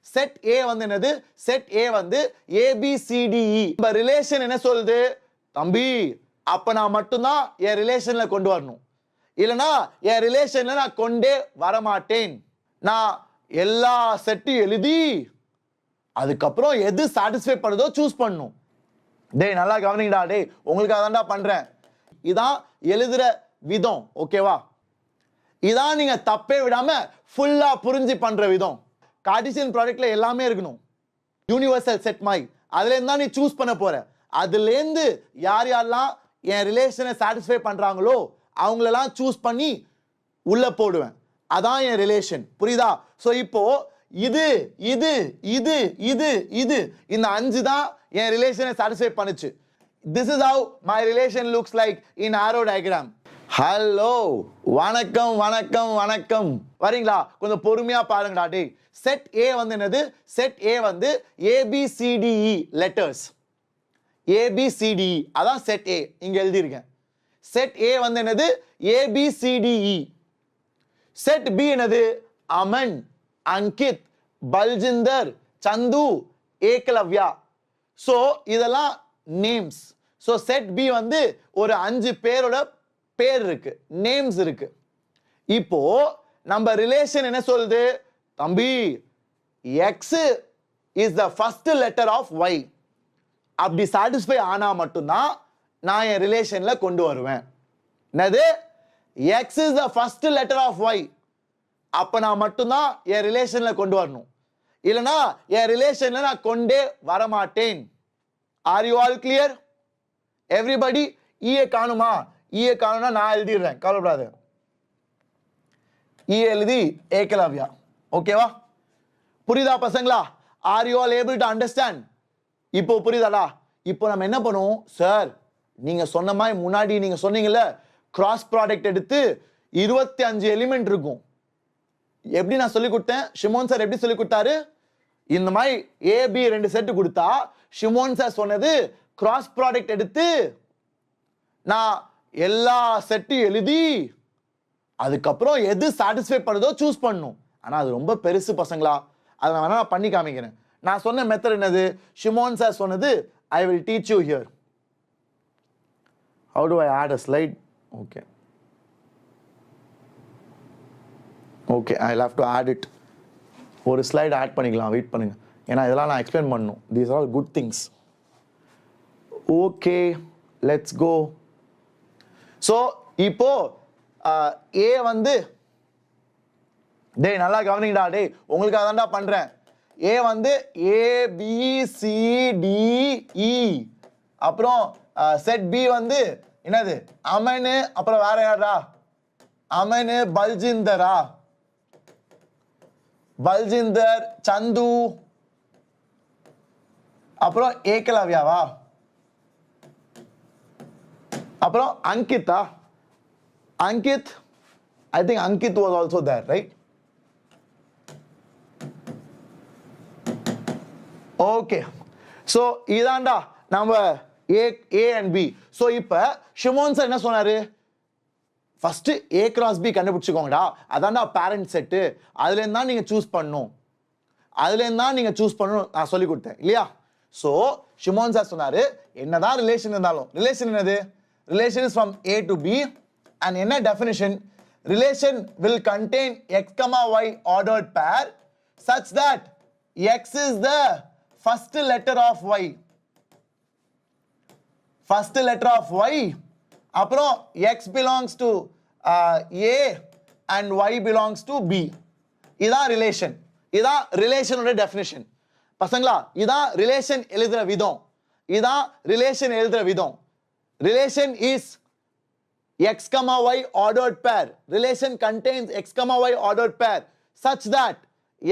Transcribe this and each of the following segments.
Set ஏ வந்து என்னது? Set ஏ வந்து ABCDE. நம்ம ரிலேஷன் என்ன சொல்லுது? தம்பி அப்ப நான் மட்டும்தான் என் ரிலேஷன்ல கொண்டு வரணும், இல்லனா என் ரிலேஷன்ல நான் கொண்டே வரமாட்டேன். நான் எல்லா செட்டையும் எழுதி அதுக்கப்புறம் எது சாட்டிஸ்ஃபை பண்ணுதோ சூஸ் பண்ணணும். டேய் நல்லா கவனிங்கடா, டேய் உங்களுக்காக தான்டா பண்றேன். இதான் எழுதுற விதம், ஓகேவா? இதான் நீங்க தப்பே விடாம ஃபுல்லா புரிஞ்சு பண்ற விதம். கார்ட்டீசியன் ப்ராடக்ட்ல எல்லாமே இருக்கணும். யூனிவர்சல் செட் மாதிரி அதுல இருந்தா நீ சூஸ் பண்ண போற. அதுல இருந்து யார் யாரெல்லாம் என் ரிலேஷனை சாட்டிஸ்ஃபை பண்றாங்களோ அவங்களெல்லாம் சூஸ் பண்ணி உள்ள போடுவேன். அதான் என் ரிலேஷன், புரியுதா? சோ இப்போ இது இது இது இது இது இந்த 5 தான் என் ரிலேஷனை சாட்டிஸ்ஃபை பண்ணுச்சு. This is how my relation looks like in arrow diagram. Hello, வணக்கம் வணக்கம் வணக்கம். வரீங்களா? கொஞ்சம் பொறுமையா பாருங்கடா. டே செட் ஏ வந்து என்னது? செட் ஏ வந்து ABCDE லெட்டர்ஸ். ABCDE அதான் செட் ஏ, இங்க எழுதியிருக்கேன். செட் ஏ வந்து என்னது? ABCDE. செட் பி என்னது? அமன், அங்கித், பல்ஜிந்தர், சந்து, ஏகலவ்யா. சோ இதெல்லாம் நேம்ஸ். சோ செட் பி வந்து ஒரு 5 பேரோட பேர் இருக்கு, நேம்ஸ் இருக்கு. இப்போ நம்ம ரிலேஷன் என்ன சொல்லுது? தம்பி X is the first letter of Y. அப்படி சாட்டிஸ்ஃபை ஆனா மட்டும்தான் நான் என் ரிலேஷன்ல கொண்டு வருவேன். என்னது? X is the first letter of Y. அப்ப நான் மட்டும்தான் என் ரிலேஷன்ல கொண்டு வரணும், இல்லனா என் ரிலேஷன்ல நான் கொண்டே வரமாட்டேன். Are you all clear? Everybody? EA காணுமா? ஈஏ காணும்னா நான் எழுதிடுறேன், கவலைப்படாத. ஈ எழுதி ஏகலவ்யா, ஓகேவா? புரியுதா பசங்களா? Are you all able to understand? இப்போ புரியுதாடா? இப்போ நம்ம என்ன பண்ணுவோம்? சார் நீங்க சொன்ன மாதிரி முன்னாடி நீங்க சொன்னீங்கல்ல, கிராஸ் ப்ராடக்ட் எடுத்து 25 எலிமெண்ட் இருக்கும். எப்படி நான் சொல்லி கொடுத்தேன்? ஷிமோன் சார் எப்படி சொல்லி கொடுத்தாரு? இந்த மாதிரி AB 2 செட் கொடுத்தா ஷிமோன் சார் சொன்னது கிராஸ் ப்ராடக்ட் எடுத்து நான் எல்லா செட்டையும் எழுதி அதுக்கப்புறம் எது சாட்டிஸ்ஃபை பண்ணுதோ சூஸ் பண்ணணும். ஆனா அது ரொம்ப பெருசு பசங்களா, அதை நான் வேணா பண்ணி காமிக்கிறேன். நான் சொன்ன மெத்தட் என்னது? ஷிமோன் சார் சொன்னது I will teach you here. How do I add a slide? Okay. Okay, I'll have to add it. ஒரு ஸ்லைட் ஆட் பண்ணிக்கலாம், வெயிட் பண்ணுங்க. ஏன்னா இதெல்லாம் நான் எக்ஸ்பிளைன் பண்ணணும். These are all good things. Okay, let's go. So இப்போ A வந்து, டேய் நல்லா கவனிங்கடா, டேய் உங்களுக்காக தான்டா பண்றேன். A வந்து ABCDE. அப்புறம் செட் B வந்து என்னது? அமனு, அப்புறம் வேற யாரா? அமனு, பல்ஜிந்தரா, பல்ஜிந்தர், சந்து, அப்புறம் ஏகலவ்யாவா, அப்புறம் அங்கித்தா? Ankit, I think Ankit was also there, right? Okay. So இதாண்டா நம்ம A and B. So இப்ப ஷிமோன் சார் என்ன சொன்னாரு? ஃபர்ஸ்ட் A cross B கண்டுபிடிச்சுக்கோங்கடா, அதான்டா பேரண்ட் செட்டு. அதுல இருந்தா நீங்க சூஸ் பண்ணணும், அதுல இருந்தா நீங்க சூஸ் பண்ணணும் நான் சொல்லி கொடுத்தேன் இல்லையா? சோ ஷிமோன் சார் சொன்னாரு, என்னதான் ரிலேஷன் இருந்தாலும், ரிலேஷன் என்னது? Relation is from A to B. and என்ன definition? Relation will contain x, y ordered pair such that x is the first letter of y. First letter of y. அப்புறம் x belongs to A and y belongs to B. இதான் relation. இதான் ரிலேஷனோட definition பசங்களா. இதான் relation எழுதுற விதம். இதான் relation எழுதுற விதம். Relation is x, y ordered pair. Relation contains x, y ordered pair such that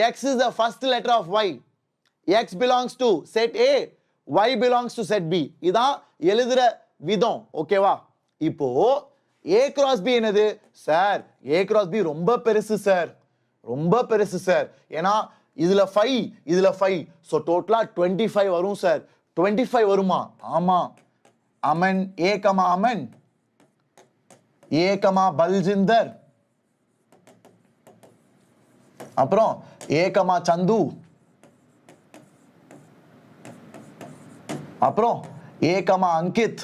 x is the first letter of y. X belongs to set A, y belongs to set B. இதான் எழுதுற விதம், ஓகேவா? இப்போ A cross B என்னது? Sir A cross B ரொம்ப பெருசு sir, ரொம்ப பெருசு சார். ஏன்னா இதுல 5 இதுல 5, so டோட்டலா 25 வரும் சார். 25 வருமா? ஆமா. அமன், A அமன், A பல்ஜிந்தர், அப்புறம் A சந்து, அப்புறம் ஏ கமா அங்கித்,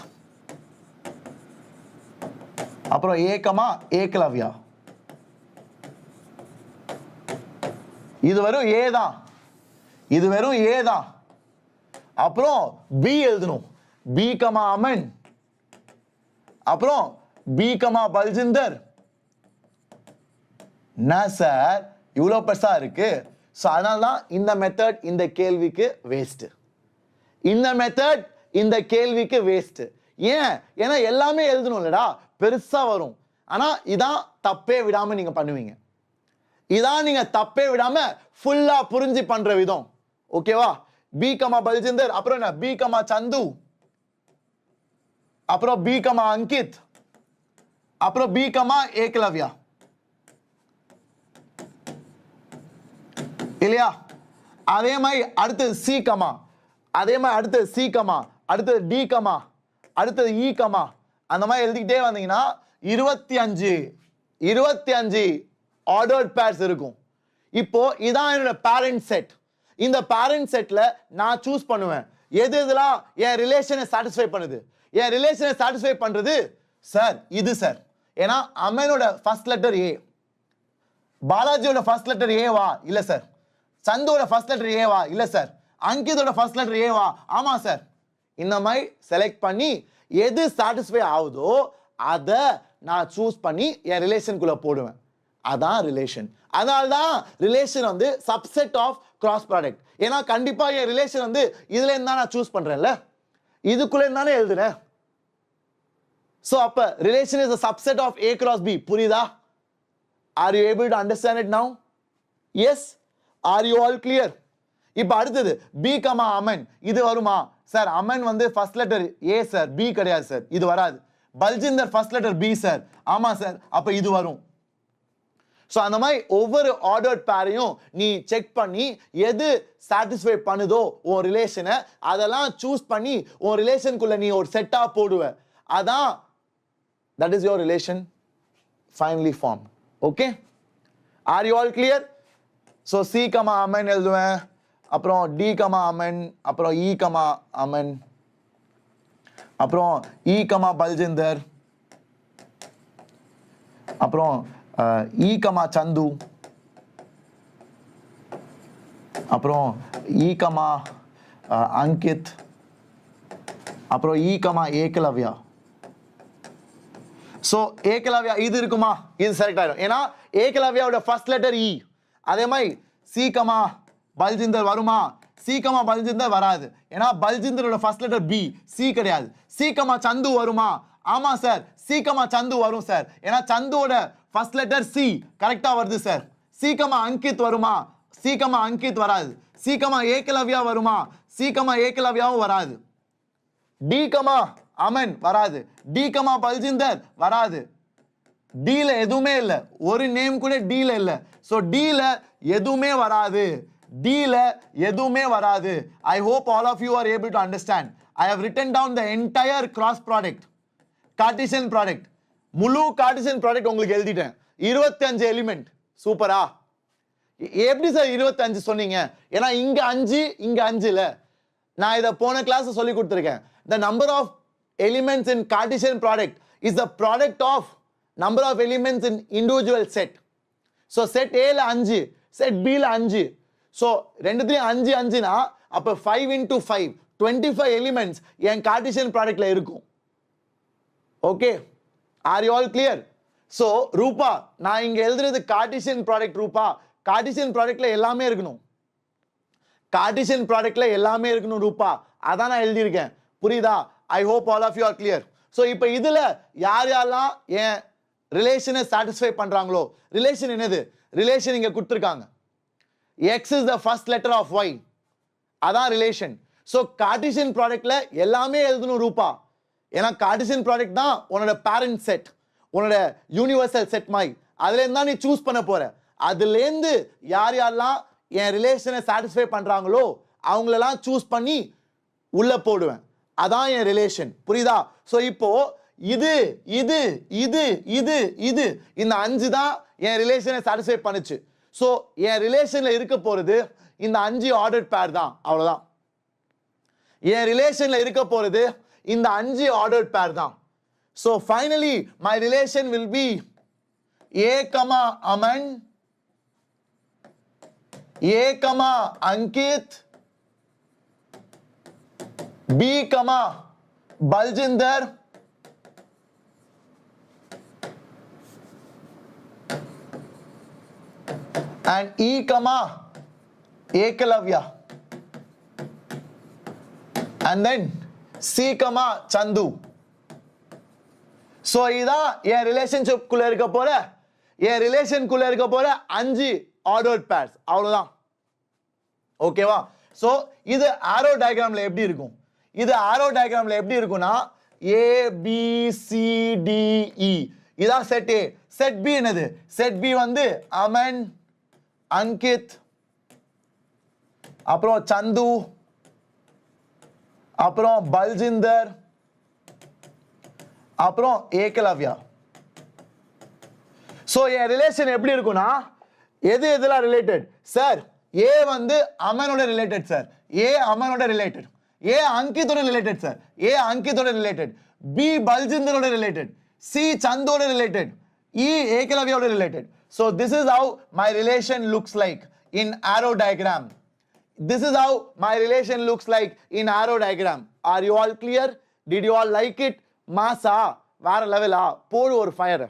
அப்புறம் ஏ கமா ஏகலவ்யா. இது வெறும் ஏ தான், இது வெறும் ஏ தான். அப்புறம் பி எழுதணும், பி கமா அமன், அப்புறம் பி கமா பல்ஜிந்தர். என்ன சார் இவ்வளோ பெருசா இருக்கு? ஸோ அதனால தான் இந்த மெத்தட் இந்த கேள்விக்கு வேஸ்ட். இந்த மெத்தட் இந்த கேள்விக்கு வேஸ்ட். ஏன்? ஏன்னா எல்லாமே எழுதணும் இல்லடா, பெருசா வரும். ஆனா இதான் தப்பே விடாம நீங்க பண்ணுவீங்க. இதான் நீங்க தப்பே விடாம ஃபுல்லா புரிஞ்சு பண்ற விதம். ஓகேவா? பி கமா பல்ஜிந்தர், அப்புறம் என்ன பி கமா சந்து, அப்புறம் பி கமா அங்கித், அப்புறம் பி கமா ஏகலவ்யா. இல்லையா? அதே மாதிரி அடுத்தது சி கமா, அதே மாதிரி அடுத்தது சி கமா, அடுத்தது டி கமா, அடுத்தது இ கமா. அந்த மாதிரி எழுதிக்கிட்டே வந்தீங்கன்னா 25 ஆர்டர்ட் பேர்ஸ் இருக்கும். இப்போ இதான் என்னோட பேரண்ட் செட். இந்த பேரண்ட் செட்ல நான் சூஸ் பண்ணுவேன் எது எதுலாம் என் ரிலேஷனை சாட்டிஸ்ஃபை பண்ணுது. என் ரிலேஷனை சாட்டிஸ்ஃபை பண்றது சார் இது சார். ஏன்னா அமனோட ஃபர்ஸ்ட் லெட்டர் ஏ, பாலாஜியோட ஃபர்ஸ்ட் லெட்டர் ஏவா? இல்ல சார். சந்தோட ஃபர்ஸ்ட் லெட்டர் ஏவா? இல்ல சார். அங்கிதோட ஃபர்ஸ்ட் லெட்டர் ஏவா? ஆமா சார். இந்த மாதிரி செலக்ட் பண்ணி எது சாட்டிஸ்ஃபை ஆகுதோ அதை நான் சூஸ் பண்ணி என் ரிலேஷனுக்குள்ள போடுவேன். அதான் ரிலேஷன். அதனால தான் ரிலேஷன் வந்து சப்செட் ஆஃப் கிராஸ் ப்ராடக்ட். ஏன்னா கண்டிப்பா என் ரிலேஷன் வந்து இதுல இருந்து தான் நான் சூஸ் பண்றேன்ல, இதுக்குள்ள இருந்தானே எழுதுறேன். சோ அப்ப relation is a subset of A cross B. புரியுதா? Are you able to understand it now? Yes? Are you all clear? இப்ப அடுத்தது B கமா அமன், இது வருமா சார்? அமன் வந்து first letter A sir, B கிடையாது சார், இது வராது. Baljinder first letter B sir, ஆமா சார், அப்ப இது வரும். ஸோ அந்த மாதிரி ஒவ்வொரு ஆர்டர்ட் பேரையும் நீ செக் பண்ணி எது சாட்டிஸ்ஃபை பண்ணுதோ உன் ரிலேஷனை, அதெல்லாம் சூஸ் பண்ணி உன் ரிலேஷனுக்குள்ள நீ ஒரு செட்டா போடுவ. அதான் that is your relation finally formed. Okay? Are you all clear? So C comma Aman எழுதுவேன், அப்புறம் D கமா அமன், அப்புறம் E கமா அமன், அப்புறம் E கமா பல்ஜிந்தர், அப்புறம் E கமா சந்து, அப்புறம் E கமா அங்கித், அப்புறம் E comma Ekalavya. So Ekalavya இது இருக்குமா? இது செலக்ட் ஆயிடும். ஏன்னா ஏகலவ்யாவோட ஃபர்ஸ்ட் லெட்டர் இ. அதே மாதிரி சி கமா பல்ஜிந்தர் வருமா? சி கமா பல்ஜிந்தர் வராது. ஏன்னா பல்ஜிந்தரோட ஃபர்ஸ்ட் லெட்டர் பி, சி கிடையாது. சி கமா சந்து வருமா? ஆமா சார், சி கமா சந்து வரும் சார். ஏன்னா சந்துவோட ஃபர்ஸ்ட் லெட்டர் சி, கரெக்டா வருது சார். சி கமா அங்கித் வருமா? சி கமா அங்கித் வராது. சி கமா ஏகலவ்யா வருமா? சி கமா ஏகலவ்யாவும் வராது. டி கமா அமன் வராது. டி கமா பல்ஜிந்தர் வராது. டீல எதுவுமே இல்ல, ஒரு நேம் கூட டீல இல்ல. சோ டீல எதுவுமே வராது. டீல எதுவுமே வராது. I hope all of you are able to understand. I have written down the entire cross product, Cartesian product. முழு Cartesian product உங்களுக்கு எழுதிட்டேன். 25 எலிமெண்ட். சூப்பரா? எப்படி சார் 25 சொன்னீங்க? ஏன்னா இங்க 5 இங்க 5 இல்ல. நான் இத போன கிளாஸ் சொல்லி கொடுத்திருக்கேன். The number of elements in Cartesian product is the product of number of elements in individual set. So set A ல 5, set B ல 5. So ரெண்டுத்துலயும் 5 5 னா அப்ப 5 into 5 25 elements என் Cartesian product ல இருக்கும். Okay? Are you all clear? So ரூபா, நான் இங்க எழுதுறது Cartesian product ரூபா. Cartesian product ல எல்லாமே இருக்கணும். Cartesian product ல எல்லாமே இருக்கணும் ரூபா. அதான் நான் எழுதி இருக்கேன். புரியுதா? I hope all of you are clear. So இப்போ இதுல யார் யாரெல்லாம் என் ரிலேஷனை சாட்டிஸ்ஃபை பண்றாங்களோ, ரிலேஷன் என்னது? ரிலேஷன் இங்க கொடுத்திருக்காங்க. X is the first letter of Y. அதான் ரிலேஷன். So Cartesian productல எல்லாமே எழுதணும் ரூபா. ஏன்னா Cartesian product தான் உன்னோட பேரண்ட் செட், உன்னோட யூனிவர்சல் செட் மாதிரி. அதுல இருந்தா நீ சூஸ் பண்ண போற. அதுல இருந்து யார் யாரெல்லாம் என் ரிலேஷனை சாட்டிஸ்ஃபை பண்றாங்களோ அவங்களெல்லாம் சூஸ் பண்ணி உள்ள போடுவேன். அதான் என் ரிலேஷன். புரியுதா? சோ இப்போ இது இது இது இது இது இந்த 5 தான் என் ரிலேஷனை சாட்டிஸ்ஃபை பண்ணுச்சு. சோ என் ரிலேஷன்ல இருக்க போறது இந்த 5 ஆர்டர்ட் பேர் தான். அவ்வளவுதான். என் ரிலேஷன்ல இருக்க போறது இந்த 5 ஆர்டர்ட் பேர் தான். So finally my relation will be A, Aman, A, Ankit, B, Baljinder, and E, Ekalavya, and then C, Chandu. So இதான் என் ரிலேஷன்ஷிப் குள்ள இருக்க போற என் ரிலேஷன் குள்ள இருக்க போற 5 ஆர்டர்ட் பேர்ஸ். அவ்வளவுதான். ஓகேவா? சோ இது ஆரோ டயகிராம்ல எப்படி இருக்கும்? இது ஆரோ டயகிராம்ல எப்படி இருக்கும்னா A B C D E இதான் செட் A. செட் B என்னது? செட் B வந்து அமன், அங்கித், அப்புறம் சந்து, அப்புறம் பல்ஜிந்தர், அப்புறம் ஏகலவ்யா. சோ என் ரிலேஷன் எப்படி இருக்கும்னா எது எதுல ரிலேட்டட் சார்? ஏ வந்து அமனோட ரிலேட்டட் சார், ஏ அமனோட ரிலேட்டட், ஏ அங்கித்தோட ரிலேட்டட் சார், ஏ அங்கித்தோட ரிலேட்டட், பி பல்ஜிந்தரோட ரிலேட்டட், சி சந்தோட ரிலேட்டட், இ ஏகலவ்யாவோட related. So this is how my relation looks like in arrow diagram. This is how my relation looks like in arrow diagram. Are you all clear? Did you all like it? மாசா வேற லெவலா போடு ஒரு fire.